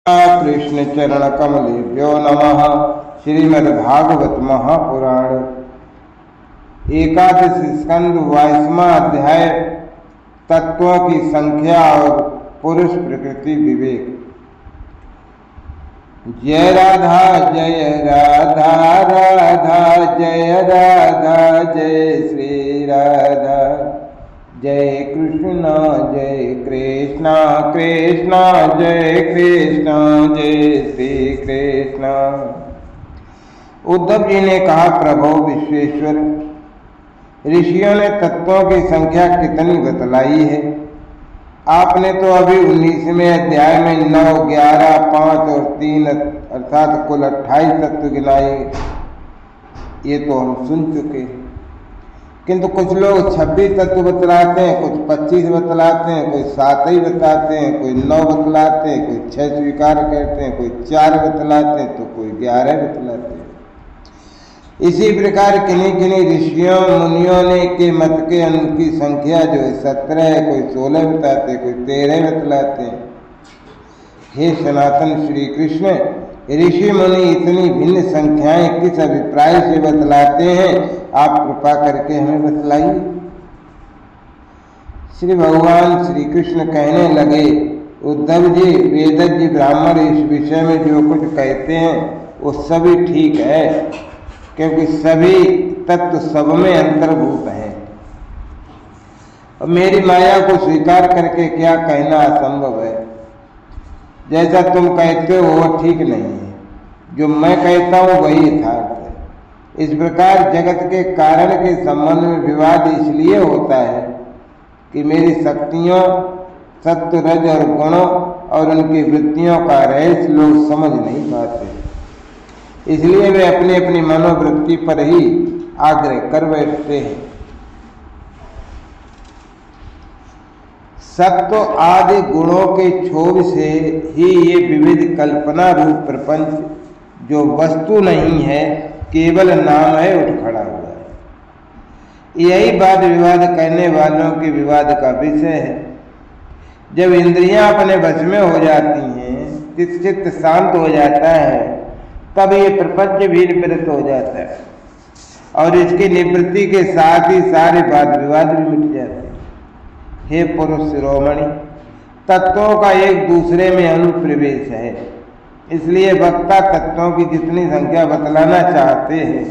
कृष्ण चरण कमलेभ्यो नमः। श्रीमद्भागवत महापुराण एकादश स्कंद 22वां अध्याय तत्वों की संख्या और पुरुष प्रकृति विवेक। जय राधा राधा जय राधा जय श्री राधा जय कृष्ण कृष्ण जय कृष्ण जय श्री कृष्ण। उद्धव जी ने कहा, प्रभो विश्वेश्वर, ऋषियों ने तत्वों की संख्या कितनी बतलाई है? आपने तो अभी 19वें अध्याय में 9, 11, 5 और 3 अर्थात कुल 28 तत्व गिनाए। ये तो हम सुन चुके हैं, किंतु कुछ लोग 26 तत्व बतलाते हैं, कुछ 25 बतलाते हैं, कोई 7 ही बताते हैं, कोई 9 बतलाते हैं, कोई 6 स्वीकार करते हैं, कोई 4 बतलाते हैं, तो कोई 11 बतलाते हैं। इसी प्रकार किन्हीं किन्हीं ऋषियों मुनियों ने के मत के उनकी संख्या जो है 17 है, कोई 16 बताते हैं, कोई 13 बतलाते हैं। हे सनातन श्री कृष्ण, ऋषि मुनि इतनी भिन्न संख्याएं किस अभिप्राय से बतलाते हैं? आप कृपा करके हमें बतलाइए। श्री भगवान श्री कृष्ण कहने लगे, उद्धव जी, वेदज्ञ ब्राह्मण इस विषय में जो कुछ कहते हैं वो सभी ठीक है, क्योंकि सभी तत्व सब में अंतर्भूत हैं और मेरी माया को स्वीकार करके क्या कहना असंभव है। जैसा तुम कहते हो वो ठीक नहीं है, जो मैं कहता हूँ वही यथार्थ है। इस प्रकार जगत के कारण के संबंध में विवाद इसलिए होता है कि मेरी शक्तियों, सत्व, रज और गुणों और उनकी वृत्तियों का रहस्य लोग समझ नहीं पाते, इसलिए वे अपनी अपनी मनोवृत्ति पर ही आग्रह कर बैठते हैं। सत्व आदि गुणों के क्षोभ से ही ये विविध कल्पना रूप प्रपंच, जो वस्तु नहीं है केवल नाम है, उठ खड़ा हुआ है। यही वाद विवाद करने वालों के विवाद का विषय है। जब इंद्रियां अपने वश में हो जाती हैं, चित्त शांत हो जाता है, तब ये प्रपंच भी निवृत्त हो जाता है और इसकी निवृत्ति के साथ ही सारे वाद विवाद भी मिट जाते हैं। हे पुरुष शिरोमणि, तत्वों का एक दूसरे में अनुप्रवेश है, इसलिए वक्ता तत्वों की जितनी संख्या बतलाना चाहते हैं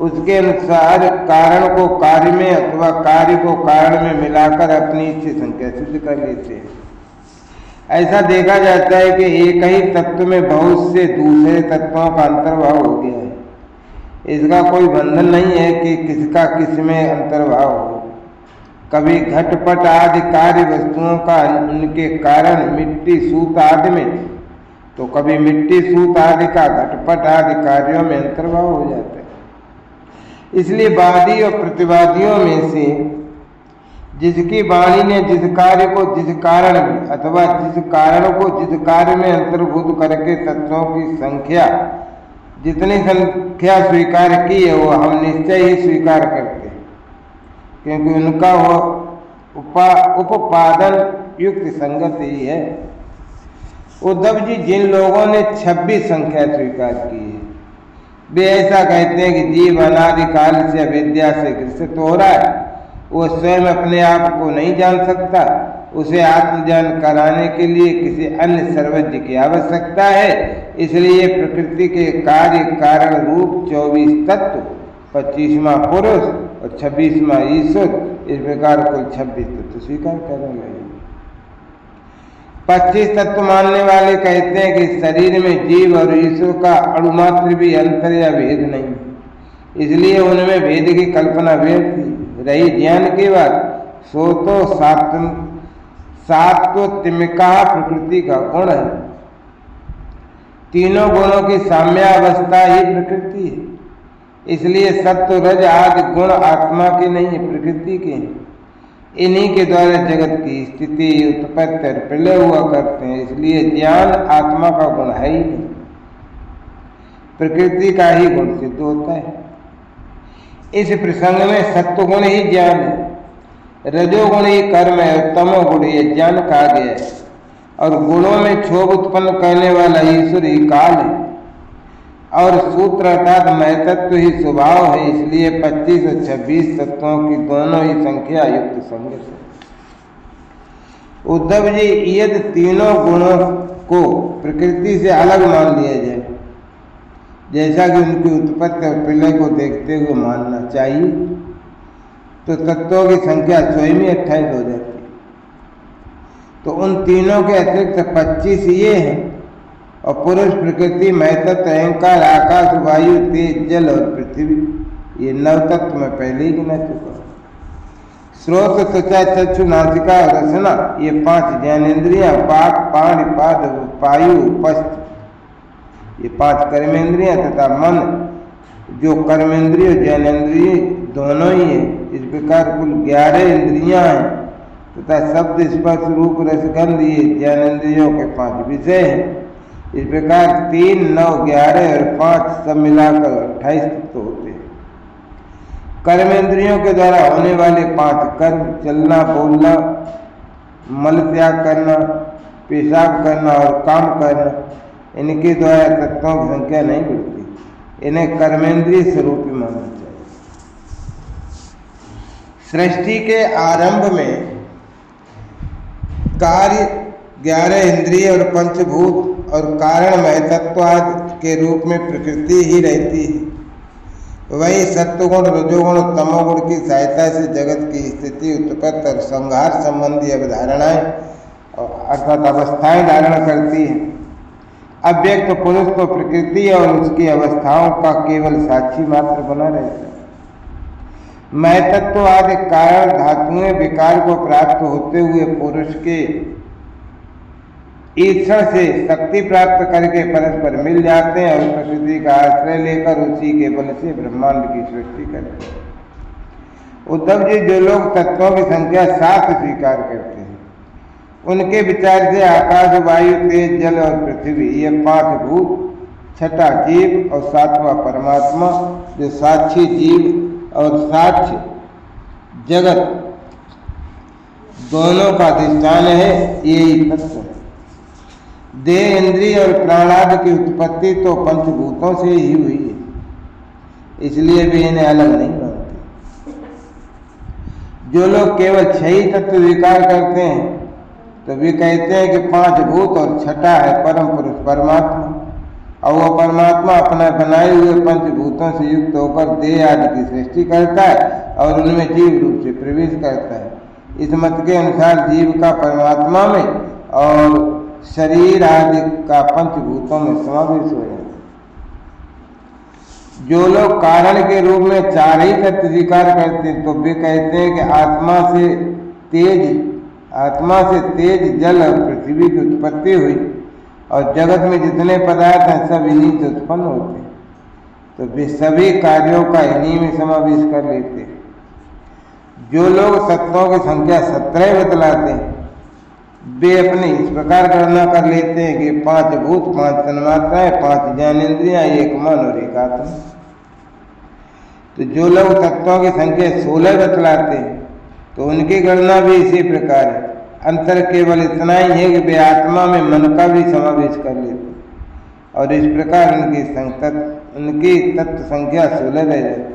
उसके अनुसार कारण को कार्य में अथवा कार्य को कारण में मिलाकर अपनी इच्छा संख्या सिद्ध कर लेते हैं। ऐसा देखा जाता है कि एक ही तत्व में बहुत से दूसरे तत्वों का अंतर्भाव हो गया है। इसका कोई बंधन नहीं है कि किसका किस में अंतर्भाव हो। कभी घटपट आदि कार्य वस्तुओं का उनके कारण मिट्टी सूत आदि में, तो कभी मिट्टी सूत आदि का घटपट आदि कार्यों में अंतर्भाव हो जाता है। इसलिए वादी और प्रतिवादियों में से जिसकी वाणी ने जिस कार्य को जिस कारण में अथवा जिस कारण को जिस कार्य में अंतर्भूत करके तत्वों की संख्या जितनी संख्या स्वीकार की है वो हम निश्चय ही स्वीकार करते हैं, क्योंकि उनका वो उपादान युक्त संगत ही है। उद्धव जी, जिन लोगों ने 26 संख्या स्वीकार की है वे ऐसा कहते हैं कि जीव अनादिकाल से अविद्या से ग्रसित हो रहा है, वो स्वयं अपने आप को नहीं जान सकता, उसे आत्मज्ञान कराने के लिए किसी अन्य सर्वज्ञ की आवश्यकता है। इसलिए प्रकृति के कार्य कारण रूप 24 तत्व, 25वां पुरुष और 26वां ईश्वर, इस प्रकार कुल 26 तत्व स्वीकार करने लगे। 25 तत्व मानने वाले कहते हैं कि शरीर में जीव और ईश्वर का अणुमात्र भी अंतर या भेद नहीं, इसलिए उनमें भेद की कल्पना व्यर्थ थी। रही ज्ञान की बात, सो तो सात्वतिमिका प्रकृति का गुण है। तीनों गुणों की साम्यावस्था ही प्रकृति है, इसलिए सत्व रज आदि गुण आत्मा के नहीं है, प्रकृति के हैं। इन्हीं के द्वारा जगत की स्थिति, उत्पत्ति और प्रलय हुआ करते हैं, इसलिए ज्ञान आत्मा का गुण है ही नहीं, प्रकृति का ही गुण सिद्ध होता है। इस प्रसंग में सत्वगुण ही ज्ञान है, रजोगुण ही कर्म है और तमोगुण ये ज्ञान कहा गया है। और गुणों में क्षोभ उत्पन्न करने वाला ईश्वर ही काल है, और सूत्र अर्थात महतत्व ही स्वभाव है। इसलिए 25 और 26 तत्वों की दोनों ही संख्या युक्त संगत है। उद्धव जी, यदि तीनों गुणों को प्रकृति से अलग मान लिया जाए, जैसा कि उनकी उत्पत्ति और प्रलय को देखते हुए मानना चाहिए, तो तत्वों की संख्या स्वयं ही 28 हो जाती है। तो उन तीनों के अतिरिक्त 25 ये हैं, और पुरुष, प्रकृति, महतत्व, अहंकार, आकाश, वायु, तेज, जल और पृथ्वी, ये 9 तत्व मैं पहले ही गिना चुका हूँ। श्रोत, त्वचा, चक्षु, नासिका और रसना, ये 5 ज्ञानेन्द्रियां, पाक, पाणि, पाद, पायु, उपस्थ, ये 5 कर्मेंद्रियां तथा मन, जो कर्मेंद्रिय ज्ञानेन्द्रिय दोनों ही है। इस प्रकार कुल 11 इंद्रियां हैं तथा शब्द, स्पर्श, रूप, रसगंध, ये ज्ञानेन्द्रियों के 5 विषय हैं। इस प्रकार 3, 9, 11 और 5 सब मिलाकर 28 तत्व होते हैं। कर्मेंद्रियों के द्वारा होने वाले 5 कर्म, चलना, बोलना, मल त्याग करना, पेशाब करना और काम करना, इनके द्वारा तत्वों की संख्या नहीं बढ़ती। इन्हें कर्मेंद्रिय स्वरूप ही मानना चाहिए। सृष्टि के आरंभ में कार्य 11 इंद्रिय और पंचभूत और कारण महतत्वाद के रूप में प्रकृति ही रहती है। वही सत्वगुण, रजोगुण, तमोगुण की सहायता से जगत की स्थिति, उत्पत्ति और संहार संबंधी अवधारणाएं अर्थात अवस्थाएं धारण करती हैं। अव्यक्त पुरुष तो प्रकृति और उसकी अवस्थाओं का केवल साक्षी मात्र बना रहता है। महतत्व आदि कारण धातुएं विकार को प्राप्त होते हुए पुरुष के ईश्वर से शक्ति प्राप्त करके परस्पर मिल जाते हैं और प्रकृति का आश्रय लेकर उसी के बल से ब्रह्मांड की सृष्टि करते हैं। उद्धव जी, जो लोग तत्वों की संख्या 7 स्वीकार करते हैं, उनके विचार से आकाश, वायु, तेज, जल और पृथ्वी, ये 5 भूत, 6ठा जीव और 7वां परमात्मा, जो साक्षी जीव और साक्ष्य जगत दोनों का अधिष्ठान है, यही तत्व है। देह, इंद्रिय और प्राणादि की उत्पत्ति तो पंचभूतों से ही हुई है, इसलिए भी इन्हें अलग नहीं मानते। जो लोग केवल 6 ही तत्व स्वीकार करते हैं, तो वे कहते हैं कि 5 भूत और 6ठा है परम पुरुष परमात्मा, और वह परमात्मा अपना बनाए हुए पंचभूतों से युक्त होकर देह आदि की सृष्टि करता है और उनमें जीव रूप से प्रवेश करता है। इस मत के अनुसार जीव का परमात्मा में और शरीर आदि का पंचभूतों में समावेश हो जाता है। जो लोग कारण के रूप में 4 ही तत्व स्वीकार करते हैं, तो वे कहते हैं कि आत्मा से तेज, जल और पृथ्वी की उत्पत्ति हुई और जगत में जितने पदार्थ हैं सब इन्हीं से उत्पन्न होते हैं, तो वे सभी कार्यों का इन्हीं में समावेश कर लेते हैं। जो लोग तत्वों की संख्या 17 बतलाते हैं, वे अपने इस प्रकार गणना कर लेते हैं कि 5 भूत, 5 तन्मात्राएं, 5 ज्ञानेन्द्रियां, 1 मन और 1 आत्मा। तो जो लोग तत्वों की संख्या 16 बतलाते हैं, तो उनकी गणना भी इसी प्रकार है। अंतर केवल इतना ही है कि वे आत्मा में मन का भी समावेश कर लेते हैं, और इस प्रकार उनकी तत्व संख्या 16 रह जाती है।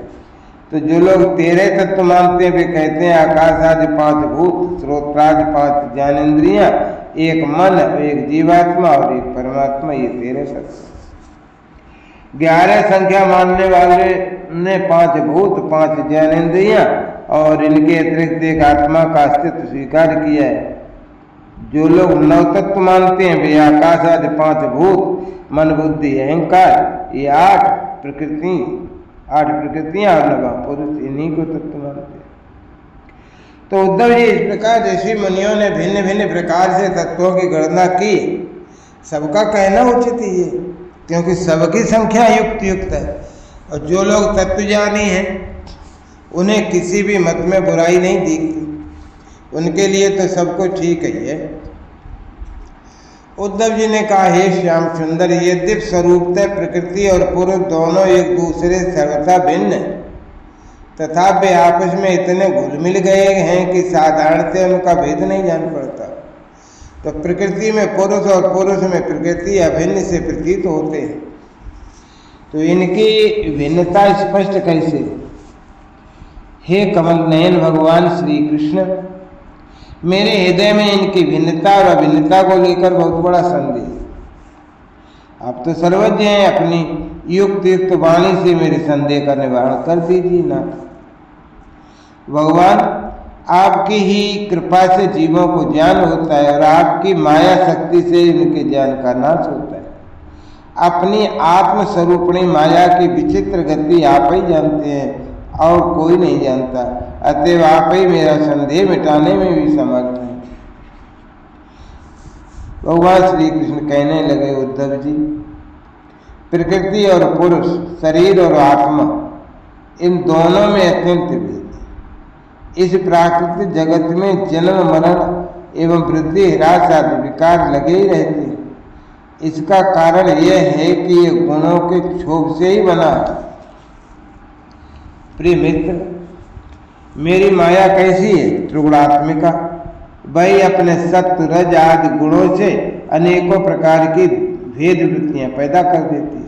तो जो लोग 13 तत्व मानते हैं, वे कहते हैं आकाश आदि 5 भूत, श्रोत्रादि 5 ज्ञानेन्द्रियां, 1 मन, 1 जीवात्मा और 1 परमात्मा, ये 13 तत्व। 11 संख्या मानने वाले ने 5 भूत, 5 ज्ञानेन्द्रियां और इनके अतिरिक्त 1 आत्मा का अस्तित्व स्वीकार किया है। जो लोग 9 तत्व मानते हैं, वे आकाश आदि 5 भूत, मन, बुद्धि, अहंकार, ये 8 प्रकृतियां और 9 पुरुष, इन्हीं को तत्व मानते हैं। तो उद्धव जी, इस प्रकार ऋषि मुनियों ने भिन्न भिन्न प्रकार से तत्वों की गणना की। सबका कहना उचित ही है, क्योंकि सबकी संख्या युक्त है, और जो लोग तत्वज्ञानी हैं उन्हें किसी भी मत में बुराई नहीं दिखती, उनके लिए तो सब कुछ ठीक ही है। उद्धव जी ने कहा, हे श्याम सुंदर, यद्यपि स्वरूपतः प्रकृति और पुरुष दोनों एक दूसरे से सर्वथा भिन्न है, तथा वे आपस में इतने घुल मिल गए हैं कि साधारणतः उनका भेद नहीं जान पड़ता। तो प्रकृति में पुरुष और पुरुष में प्रकृति अभिन्न से प्रतीत होते हैं। तो इनकी भिन्नता स्पष्ट कैसे? हे कमल नयन भगवान श्री कृष्ण, मेरे हृदय में इनकी भिन्नता और अभिन्नता को लेकर बहुत बड़ा संदेह। आप तो सर्वज्ञ हैं, अपनी युक्त वाणी से मेरे संदेह का निवारण कर दीजिए नाथ। भगवान, आपकी ही कृपा से जीवों को ज्ञान होता है और आपकी माया शक्ति से उनके ज्ञान का नाश होता है। अपनी आत्म स्वरूपणी माया की विचित्र गति आप ही जानते हैं और कोई नहीं जानता। अतएव आप ही मेरा संदेह मिटाने में भी समर्थ हैं। भगवान श्री कृष्ण कहने लगे, उद्धव जी, प्रकृति और पुरुष, शरीर और आत्मा, इन दोनों में अत्यंत भेद है। इस प्राकृतिक जगत में जन्म मरण एवं वृद्धि ह्रास आदि विकार लगे ही रहते हैं। इसका कारण यह है कि ये गुणों के क्षोभ से ही बना है। प्रिय मित्र, मेरी माया कैसी है? त्रिगुणात्मिका। वही अपने सत्व रज आदि गुणों से अनेकों प्रकार की भेद वृत्तियां पैदा कर देती है।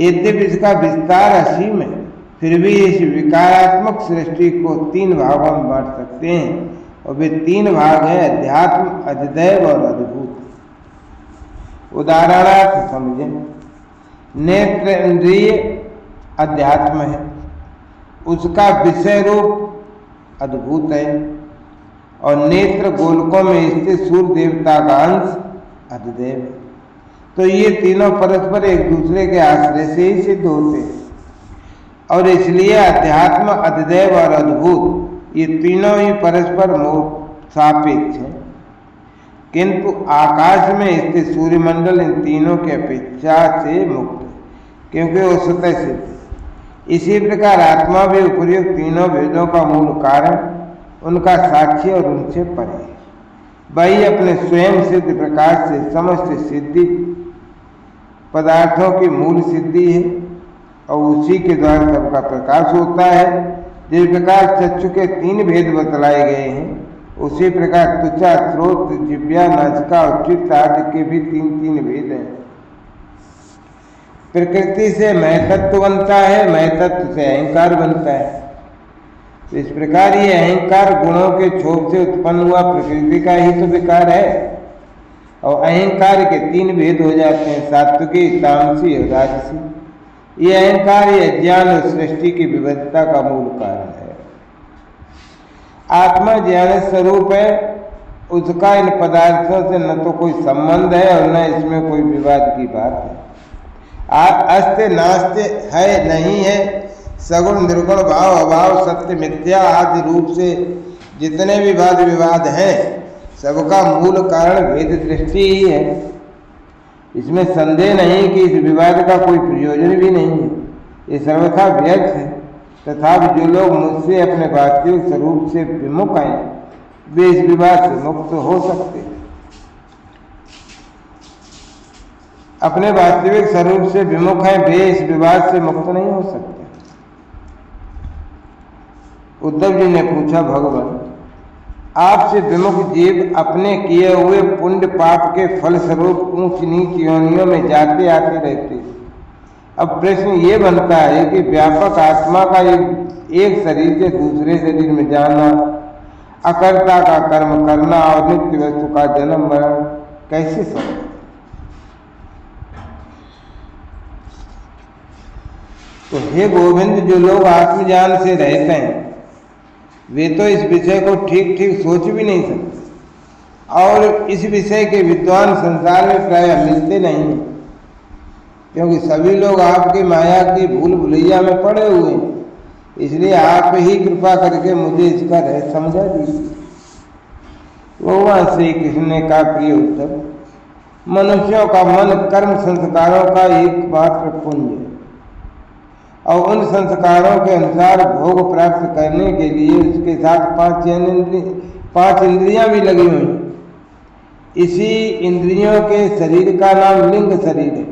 यद्यपि इसका विस्तार असीम है, फिर भी इस विकारात्मक सृष्टि को 3 भागों में बांट सकते हैं, और वे 3 भाग हैं अध्यात्म, अधिदैव और अद्भुत। उदाहरणार्थ समझें, नेत्र इंद्रिय अध्यात्म है, उसका विषय रूप अद्भुत है, और नेत्र गोलकों में स्थित सूर्य देवता का अंश अधिदैव है। तो ये तीनों परस्पर एक दूसरे के आश्रय से ही सिद्ध होते हैं, और इसलिए अध्यात्म, अधिदैव और अद्भुत ये तीनों ही परस्पर सापेक्ष हैं। किंतु आकाश में स्थित सूर्यमंडल इन तीनों की अपेक्षा से मुक्त है, क्योंकि वो स्वतः सिद्ध है। इसी प्रकार आत्मा भी उपर्युक्त तीनों भेदों का मूल कारण, उनका साक्षी और उनसे परे है। वही अपने स्वयं सिद्ध प्रकाश से समस्त सिद्धि पदार्थों की मूल सिद्धि है, और उसी के द्वारा सबका प्रकाश होता है। जिस प्रकार चक्षु के 3 भेद बतलाए गए हैं, उसी प्रकार त्वचा, स्रोत, जिह्वा, नासिका और चित्त आदि के भी 3 भेद हैं। प्रकृति से मैं तत्व बनता है, मैं तत्व से अहंकार बनता है। तो इस प्रकार ये अहंकार गुणों के क्षोभ से उत्पन्न हुआ प्रकृति का ही तो विकार है, और अहंकार के 3 भेद हो जाते हैं, सात्विकी, तामसी और राजसी। ये अहंकार ये ज्ञान और सृष्टि की विविधता का मूल कारण है। आत्मा ज्ञान स्वरूप है, उसका इन पदार्थों से न तो कोई संबंध है और न इसमें कोई विवाद की बात है। अस्ते नास्ते है, नहीं है, सगुण निर्गुण, भाव अभाव, सत्य मिथ्या आदि रूप से जितने भी वाद विवाद हैं, सबका मूल कारण भेद दृष्टि ही है। इसमें संदेह नहीं कि इस विवाद का कोई प्रयोजन भी नहीं है, ये सर्वथा व्यर्थ है। तथापि जो लोग मुझसे अपने वास्तविक स्वरूप से विमुख हैं, वे इस विवाद से मुक्त हो सकते हैं। अपने वास्तविक स्वरूप से विमुख हैं, वे इस विवाद से मुक्त नहीं हो सकते। उद्धव जी ने पूछा, भगवान, आपसे विमुख जीव अपने किए हुए पुण्य पाप के फलस्वरूप ऊंच नीच योनियों में जाते आते रहते। अब प्रश्न ये बनता है कि व्यापक आत्मा का एक शरीर से दूसरे शरीर में जाना, अकर्ता का कर्म करना और नित्य वस्तु का जन्म मरण कैसे संभव? तो हे गोविंद, जो लोग आत्मज्ञान से रहते हैं, वे तो इस विषय को ठीक ठीक सोच भी नहीं सकते, और इस विषय के विद्वान संसार में प्राय मिलते नहीं हैं, क्योंकि सभी लोग आपकी माया की भूल भुलैया में पड़े हुए हैं। इसलिए आप ही कृपा करके मुझे इसका रहस्य समझा दीजिए। भगवान श्री कृष्ण ने कहा, प्रिय उद्धव, मनुष्यों का मन कर्म संस्कारों का एकमात्र पुंज है, और उन संस्कारों के अनुसार भोग प्राप्त करने के लिए उसके साथ 5 इंद्रियां भी लगी हुई। इसी इंद्रियों के शरीर का नाम लिंग शरीर है।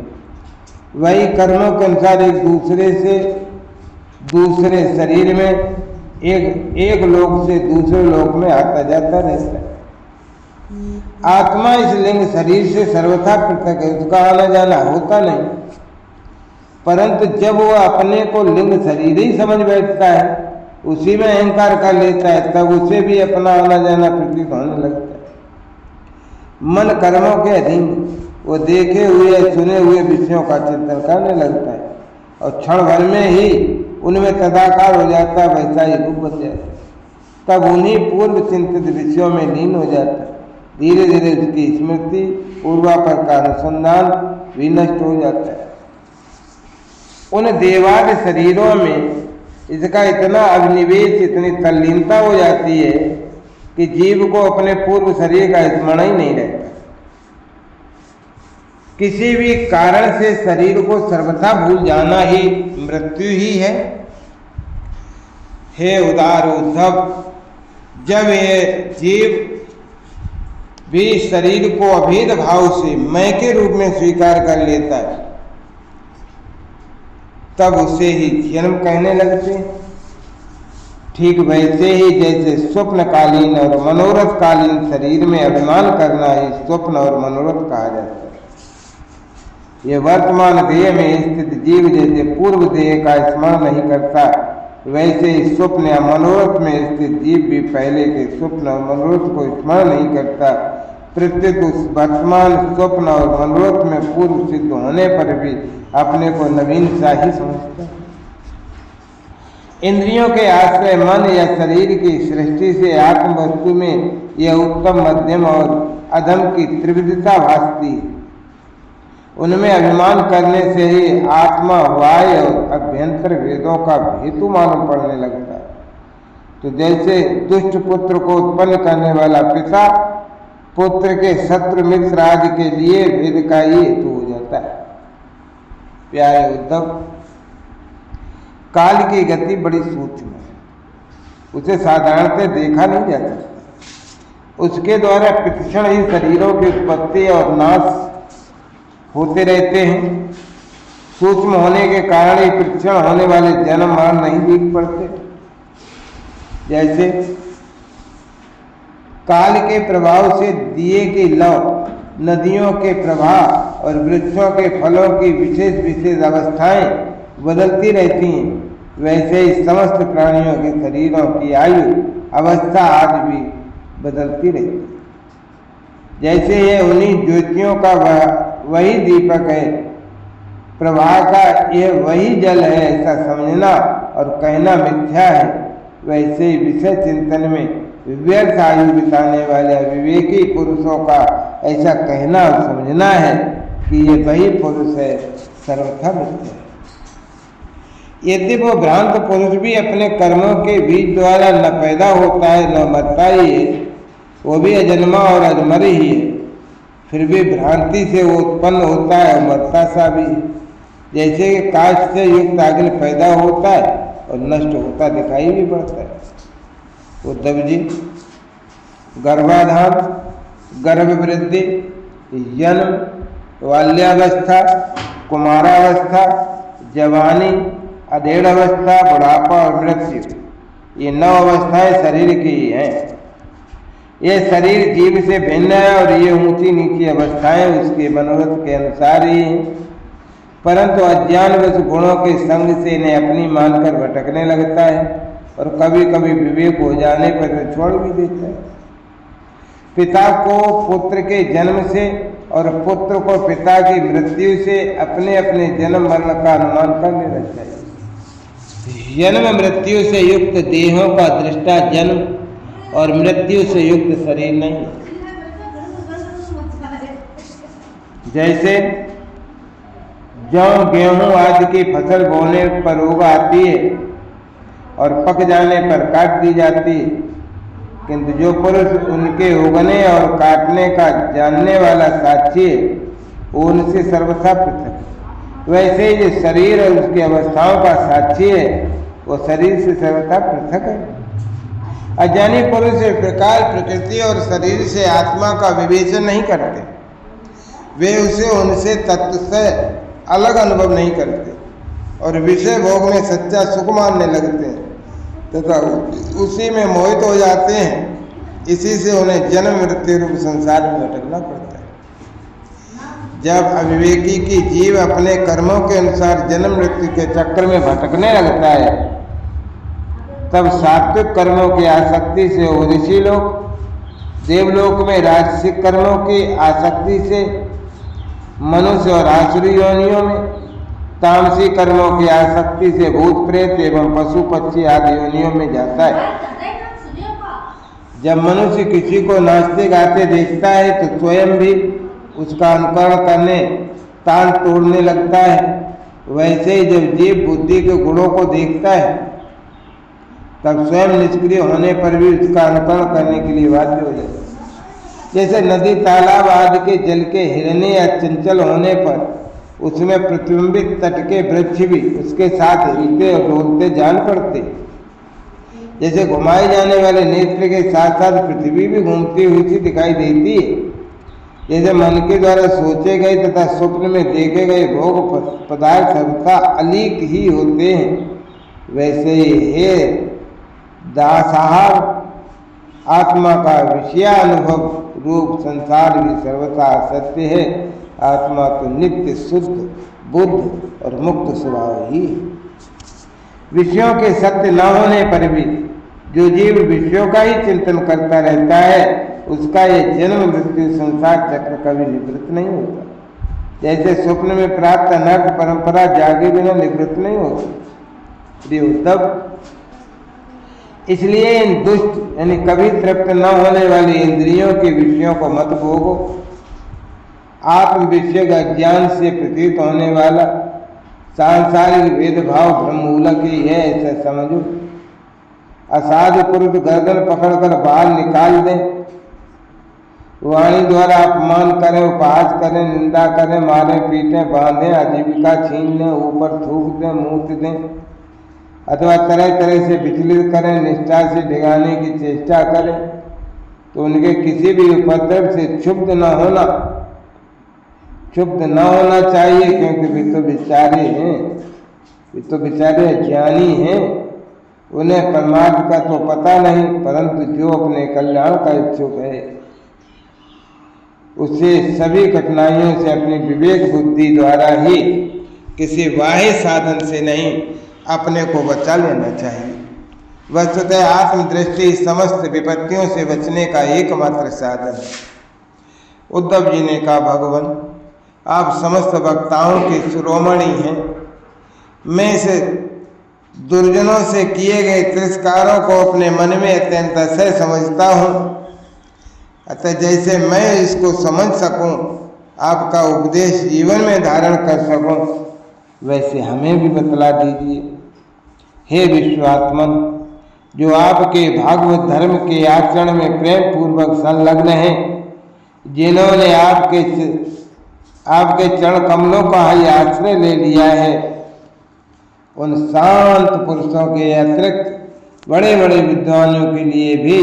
वही कर्मों के अनुसार एक दूसरे से दूसरे शरीर में एक लोक से दूसरे लोक में आता जाता रहता है। आत्मा इस लिंग शरीर से सर्वथा पृथक है, उसका आना जाना होता नहीं। परंतु जब वो अपने को लिंग शरीर ही समझ बैठता है, उसी में अहंकार कर लेता है, तब उसे भी अपना आना जाना प्रतीत होने लगता है। मन कर्मों के अधीन वो देखे हुए सुने हुए विषयों का चिंतन करने लगता है और क्षण भर में ही उनमें तदाकार हो जाता है, वैसा ही रूप बन जाता है। तब उन्हीं पूर्व चिंतित विषयों में लीन हो जाता है। धीरे धीरे उसकी स्मृति पूर्वापर का अनुसंधान भी नष्ट हो जाता है। उन देवाद शरीरों में इसका इतना अभिनिवेश, इतनी तल्लीनता हो जाती है कि जीव को अपने पूर्व शरीर का स्मरण ही नहीं रहता। किसी भी कारण से शरीर को सर्वथा भूल जाना ही मृत्यु ही है। हे उदार उद्धव, जब ये जीव भी शरीर को अभेद भाव से मैं के रूप में स्वीकार कर लेता है, तब उसे ही जन्म कहने लगते हैं। ठीक वैसे ही जैसे स्वप्नकालीन और मनोरथकालीन शरीर में अभिमान करना ही स्वप्न और मनोरथ कहा जाता है। ये वर्तमान देह में स्थित जीव जैसे पूर्व देह का स्मरण नहीं करता, वैसे ही स्वप्न या मनोरथ में स्थित जीव भी पहले के स्वप्न और मनोरथ को स्मरण नहीं करता। प्रत्युत उस वर्तमान स्वप्न और मनोरथ में पूर्व सिद्ध होने पर भी अपने को नवीन सा ही समझता है। इंद्रियों के आश्रय मन या शरीर की सृष्टि से आत्म वस्तु में यह उत्तम, मध्यम और अधम की त्रिविधता भासती है। उनमें अभिमान करने से ही आत्मा, वाय और अभ्यंतर भेदों का हेतु मालूम पड़ने लगता है। तो जैसे दुष्ट पुत्र को उत्पन्न करने वाला पिता पुत्र के शत्रु मित्र आदि के लिए भेद का ही हेतु हो जाता है। प्यारे उद्धव, काल की गति बड़ी सूक्ष्म है, उसे साधारणतः देखा नहीं जा सकता। उसके द्वारा प्रतिक्षण ही शरीरों की उत्पत्ति और नाश होते रहते हैं। सूक्ष्म होने के कारण ही प्रतिक्षण होने वाले जन्म मरण नहीं दिख पड़ते। जैसे काल के प्रभाव से दिए की लौ, नदियों के प्रवाह और वृक्षों के फलों की विशेष विशेष अवस्थाएं बदलती रहती हैं, वैसे ही समस्त प्राणियों के शरीरों की आयु, अवस्था आदि भी बदलती रहती है। जैसे ये उन्हीं ज्योतियों का वही दीपक है, प्रवाह का यह वही जल है, ऐसा समझना और कहना मिथ्या है। वैसे ही विषय चिंतन में व्यर्थ आयु बिताने वाले विवेकी पुरुषों का ऐसा कहना और समझना है कि ये वही पुरुष है, सर्वथा मिथ्या है। यदि वो भ्रांत पुरुष भी अपने कर्मों के बीज द्वारा न पैदा होता है न मरता ही है, वो भी अजन्मा और अजमर ही है, फिर भी भ्रांति से वो उत्पन्न होता है और मरता सा भी है। जैसे कि काष्ठ से युक्त अग्नि पैदा होता है और नष्ट होता दिखाई भी पड़ता है। उद्धव जी, गर्भाधान, गर्भ वृद्धि, जन्म, बाल्यावस्था, कुमारावस्था, जवानी, अधेड़ अवस्था, बुढ़ापा और मृत्यु, ये 9 अवस्थाएं शरीर की ही हैं। ये शरीर जीव से भिन्न है और ये ऊंची नीची अवस्थाएं उसके मनोरथ के अनुसार ही हैं। परंतु अज्ञानवश गुणों के संग से इन्हें अपनी मानकर भटकने लगता है और कभी कभी विवेक हो जाने पर छोड़ भी देता है। पिता को पुत्र के जन्म से और पुत्र को पिता की मृत्यु से अपने अपने जन्म मरण का अनुमान कर लेना चाहिए। जन्म मृत्यु से युक्त देहों का दृष्टा जन्म और मृत्यु से युक्त शरीर नहीं है। जैसे जौ, गेहूं आदि की फसल बोने पर उग आती है और पक जाने पर काट दी जाती है, किंतु जो पुरुष उनके उगने और काटने का जानने वाला साक्षी है, वो उनसे सर्वथा पृथक है। वैसे ही जो शरीर और उसकी अवस्थाओं का साक्षी है, वो शरीर से सर्वथा पृथक है। अज्ञानी पुरुष इस प्रकार प्रकृति और शरीर से आत्मा का विवेचन नहीं करते। वे उसे उनसे तत्व से अलग अनुभव नहीं करते और विषय भोग में सच्चा सुख मानने लगते हैं तथा उसी में मोहित हो जाते हैं इसी से उन्हें जन्म मृत्यु रूप संसार में भटकना पड़ता है। जब अविवेकी की जीव अपने कर्मों के अनुसार जन्म मृत्यु के चक्र में भटकने लगता है, तब सात्विक कर्मों की आसक्ति से वो ऋषि लोग, देवलोक में राजसिक कर्मों की आसक्ति से मनुष्य और आसुरी योनियों में, तामसी कर्मों की आसक्ति से भूत प्रेत एवं पशु पक्षी आदि योनियों में जाता है। जब मनुष्य किसी को नाचते गाते देखता है तो स्वयं भी उसका अनुकरण करने, ताल तोड़ने लगता है। वैसे ही जब जीव बुद्धि के गुणों को देखता है, तब स्वयं निष्क्रिय होने पर भी उसका अनुकरण करने के लिए बाध्य हो जाता है। जैसे नदी तालाब आदि के जल के हिलने या चंचल होने पर उसमें प्रतिबिंबित तट के वृक्ष भी उसके साथ हिलते और डोलते जान पड़ते। जैसे घुमाए जाने वाले नेत्र के साथ साथ पृथ्वी भी घूमती हुई सी दिखाई देती है। जैसे मन के द्वारा सोचे गए तथा स्वप्न में देखे गए भोग पदार्थ सर्वथा अलीक ही होते हैं, वैसे ही हे दासाहार आत्मा का विषयानुभव रूप संसार भी सर्वथा सत्य है। आत्मा तो नित्य शुद्ध बुद्ध और मुक्त स्वभाव ही है। विषयों के सत्य न होने पर भी जो जीव विषयों का ही चिंतन करता रहता है, उसका यह जन्म मृत्यु संसार चक्र कभी निवृत्त नहीं होता। जैसे स्वप्न में प्राप्त अनर्थ परंपरा जागे बिना निवृत्त नहीं होती। प्रिय उद्धव, इसलिए इन दुष्ट यानी कभी तृप्त न होने वाली इंद्रियों के विषयों को मत भोगो। आत्म विषय का ज्ञान से प्रतीत होने वाला सांसारिक भेदभाव भ्रममूलक ही है, ऐसा समझो। असाधु पुरुष गर्दन पकड़कर बाहर निकाल दें, वाणी द्वारा अपमान करें, उपहास करें, निंदा करें, मारें पीटें, बांधें, आजीविका छीन लें, ऊपर थूक दें, मूत दें, अथवा तरह तरह से विचलित करें, निष्ठा से डिगाने की चेष्टा करें, तो उनके किसी भी उपद्रव से क्षुब्ध न होना चाहिए, क्योंकि वे तो बेचारे हैं, वे तो बेचारे ज्ञानी हैं। उन्हें परमार्थ का तो पता नहीं, परंतु जो अपने कल्याण का इच्छुक है उसे सभी कठिनाइयों से अपनी विवेक बुद्धि द्वारा ही, किसी बाह्य साधन से नहीं, अपने को बचा लेना चाहिए। वस्तुतः आत्मदृष्टि समस्त विपत्तियों से बचने का एकमात्र साधन है। उद्धव जी ने कहा, भगवान आप समस्त वक्ताओं के शिरोमणि हैं। मैं इस दुर्जनों से किए गए तिरस्कारों को अपने मन में अत्यंत असह्य समझता हूँ। अतः जैसे मैं इसको समझ सकूं, आपका उपदेश जीवन में धारण कर सकूं, वैसे हमें भी बतला दीजिए। हे विश्वात्मन, जो आपके भागवत धर्म के आचरण में प्रेम पूर्वक संलग्न हैं, जिन्होंने आपके चरण कमलों का ही आश्रय ले लिया है, उन शांत पुरुषों के अतिरिक्त बड़े बड़े विद्वानों के लिए भी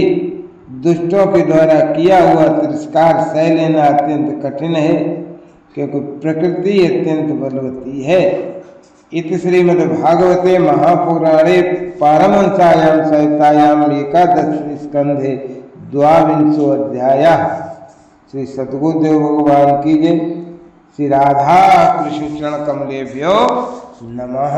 दुष्टों के द्वारा किया हुआ तिरस्कार सह लेना अत्यंत कठिन है, क्योंकि प्रकृति अत्यंत बलवती है। इति श्रीमद्भागवते महापुराणे पारमहंस्यां संहितायां एकादश स्कंधे 22 अध्यायः। श्री सद्गुरुदेव भगवान की जय। श्री राधा कृष्ण चरण कमलेभ्यो नमः।